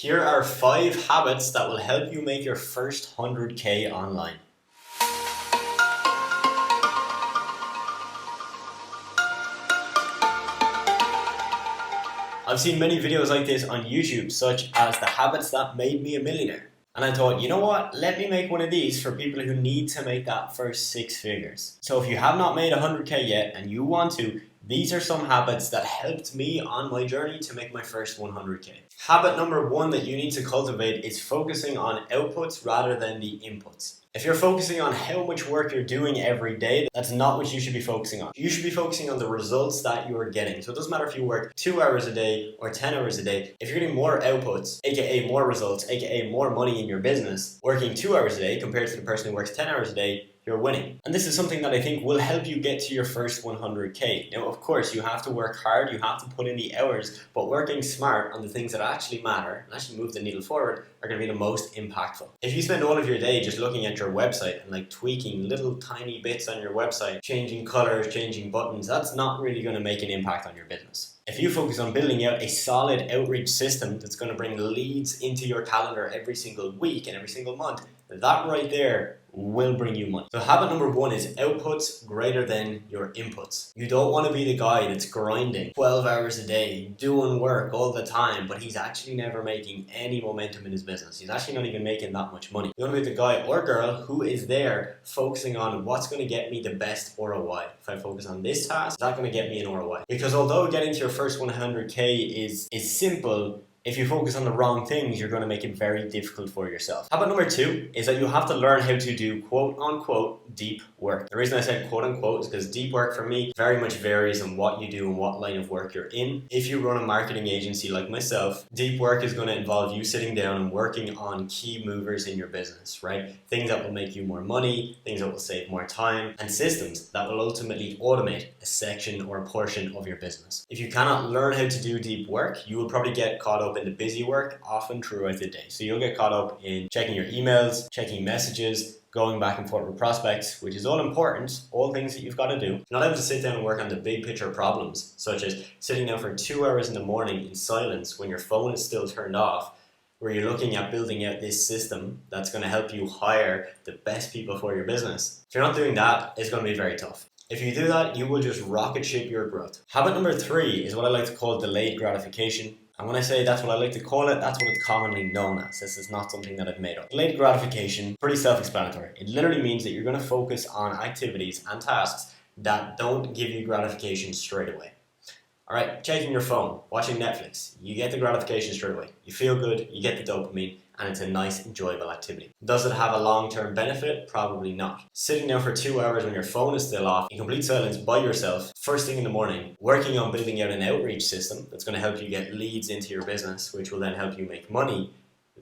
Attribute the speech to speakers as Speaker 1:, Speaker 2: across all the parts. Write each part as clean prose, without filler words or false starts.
Speaker 1: Here are 5 habits that will help you make your first 100K online. I've seen many videos like this on YouTube, such as the habits that made me a millionaire. And I thought, you know what, let me make one of these for people who need to make that first 6 figures. So if you have not made 100K yet and you want to, these are some habits that helped me on my journey to make my first 100K. Habit number 1 that you need to cultivate is focusing on outputs rather than the inputs. If you're focusing on how much work you're doing every day, that's not what you should be focusing on. You should be focusing on the results that you are getting. So it doesn't matter if you work 2 hours a day or 10 hours a day. If you're getting more outputs, aka more results, aka more money in your business, working 2 hours a day compared to the person who works 10 hours a day, you're winning. And this is something that I think will help you get to your first 100K. Now, of course, you have to work hard, you have to put in the hours, but working smart on the things that actually matter and actually move the needle forward are going to be the most impactful. If you spend all of your day just looking at your website and tweaking little tiny bits on your website, changing colors, changing buttons, that's not really going to make an impact on your business. If you focus on building out a solid outreach system that's going to bring leads into your calendar every single week and every single month, that right there will bring you money. So habit number 1 is outputs greater than your inputs. You don't want to be the guy that's grinding 12 hours a day, doing work all the time, but he's actually never making any momentum in his business. He's actually not even making that much money. You want to be the guy or girl who is there focusing on what's going to get me the best ROI. If I focus on this task, is that going to get me an ROI? Because although getting to your first 100K is simple, if you focus on the wrong things, you're going to make it very difficult for yourself. Habit number 2 is that you have to learn how to do quote unquote deep work. The reason I said quote unquote is because deep work for me very much varies on what you do and what line of work you're in. If you run a marketing agency like myself, deep work is going to involve you sitting down and working on key movers in your business, right? Things that will make you more money, things that will save more time, and systems that will ultimately automate a section or a portion of your business. If you cannot learn how to do deep work, you will probably get caught up in the busy work often throughout the day. So you'll get caught up in checking your emails, checking messages, going back and forth with prospects, which is all important, all things that you've got to do. You're not able to sit down and work on the big picture problems, such as sitting down for 2 hours in the morning in silence when your phone is still turned off, where you're looking at building out this system that's going to help you hire the best people for your business. If you're not doing that, it's going to be very tough. If you do that, you will just rocket ship your growth. Habit number 3 is what I like to call delayed gratification. And when I say that's what I like to call it, that's what it's commonly known as. This is not something that I've made up. Delayed gratification, pretty self-explanatory. It literally means that you're going to focus on activities and tasks that don't give you gratification straight away. Alright, checking your phone, watching Netflix, you get the gratification straight away. You feel good, you get the dopamine, and it's a nice, enjoyable activity. Does it have a long-term benefit? Probably not. Sitting down for 2 hours when your phone is still off, in complete silence by yourself, first thing in the morning, working on building out an outreach system that's going to help you get leads into your business, which will then help you make money,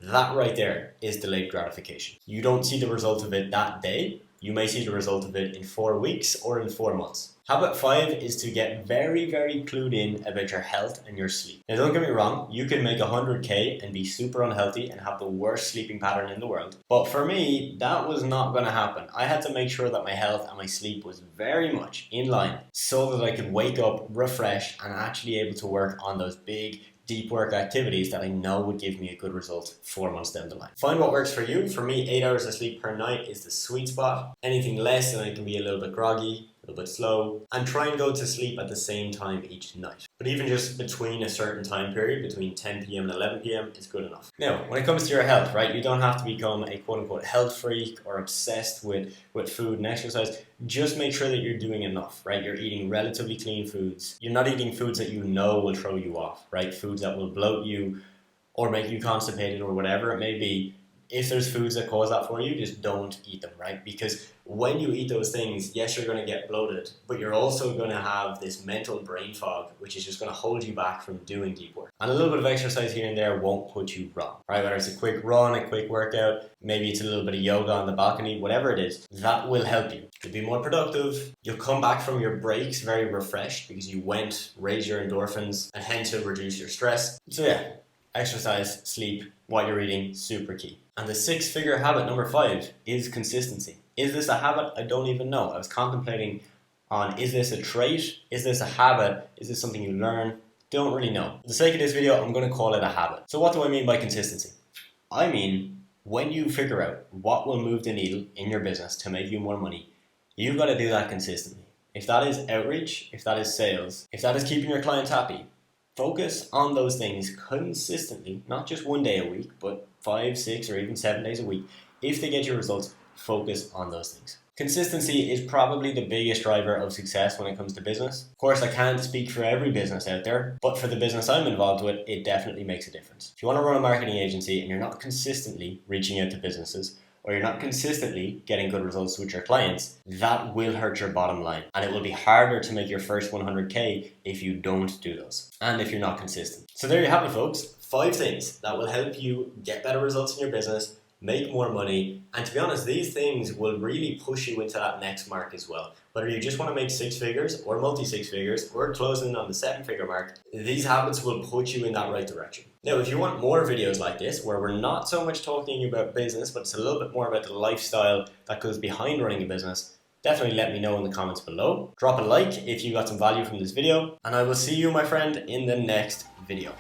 Speaker 1: that right there is delayed gratification. You don't see the result of it that day. You may see the result of it in 4 weeks or in 4 months. Habit 5 is to get very, very clued in about your health and your sleep. Now don't get me wrong, you can make 100K and be super unhealthy and have the worst sleeping pattern in the world. But for me, that was not going to happen. I had to make sure that my health and my sleep was very much in line so that I could wake up refreshed and actually able to work on those big, deep work activities that I know would give me a good result 4 months down the line. Find what works for you. For me, 8 hours of sleep per night is the sweet spot. Anything less and I can be a little bit groggy, a little bit slow, and try and go to sleep at the same time each night. But even just between a certain time period, between 10 p.m. and 11 p.m. is good enough. Now, when it comes to your health, right, you don't have to become a quote-unquote health freak or obsessed with food and exercise. Just make sure that you're doing enough, right? You're eating relatively clean foods. You're not eating foods that you know will throw you off, right? Foods that will bloat you or make you constipated or whatever it may be. If there's foods that cause that for you, just don't eat them, right? Because when you eat those things, yes, you're going to get bloated, but you're also going to have this mental brain fog, which is just going to hold you back from doing deep work. And a little bit of exercise here and there won't put you wrong, right? Whether it's a quick run, a quick workout, maybe it's a little bit of yoga on the balcony, whatever it is, that will help you. You'll be more productive. You'll come back from your breaks very refreshed because you went, raise your endorphins, and hence you'll reduce your stress. So yeah, exercise, sleep, what you're eating, super key. And the 6-figure habit number 5 is consistency. Is this a habit? I don't even know. I was contemplating on, is this a trait? Is this a habit? Is this something you learn? Don't really know. For the sake of this video, I'm going to call it a habit. So what do I mean by consistency? I mean, when you figure out what will move the needle in your business to make you more money, you've got to do that consistently. If that is outreach, if that is sales, if that is keeping your clients happy, focus on those things consistently, not just one day a week, but 5, 6, or even 7 days a week. If they get you results, focus on those things. Consistency is probably the biggest driver of success when it comes to business. Of course, I can't speak for every business out there, but for the business I'm involved with, it definitely makes a difference. If you want to run a marketing agency and you're not consistently reaching out to businesses, or you're not consistently getting good results with your clients, that will hurt your bottom line. And it will be harder to make your first 100K if you don't do those, and if you're not consistent. So there you have it, folks. 5 things that will help you get better results in your business, make more money, and to be honest, these things will really push you into that next mark as well. Whether you just want to make 6 figures or multi 6 figures or closing on the 7-figure mark, these habits will put you in that right direction. Now, if you want more videos like this, where we're not so much talking about business, but it's a little bit more about the lifestyle that goes behind running a business, definitely let me know in the comments below. Drop a like if you got some value from this video, and I will see you, my friend, in the next video.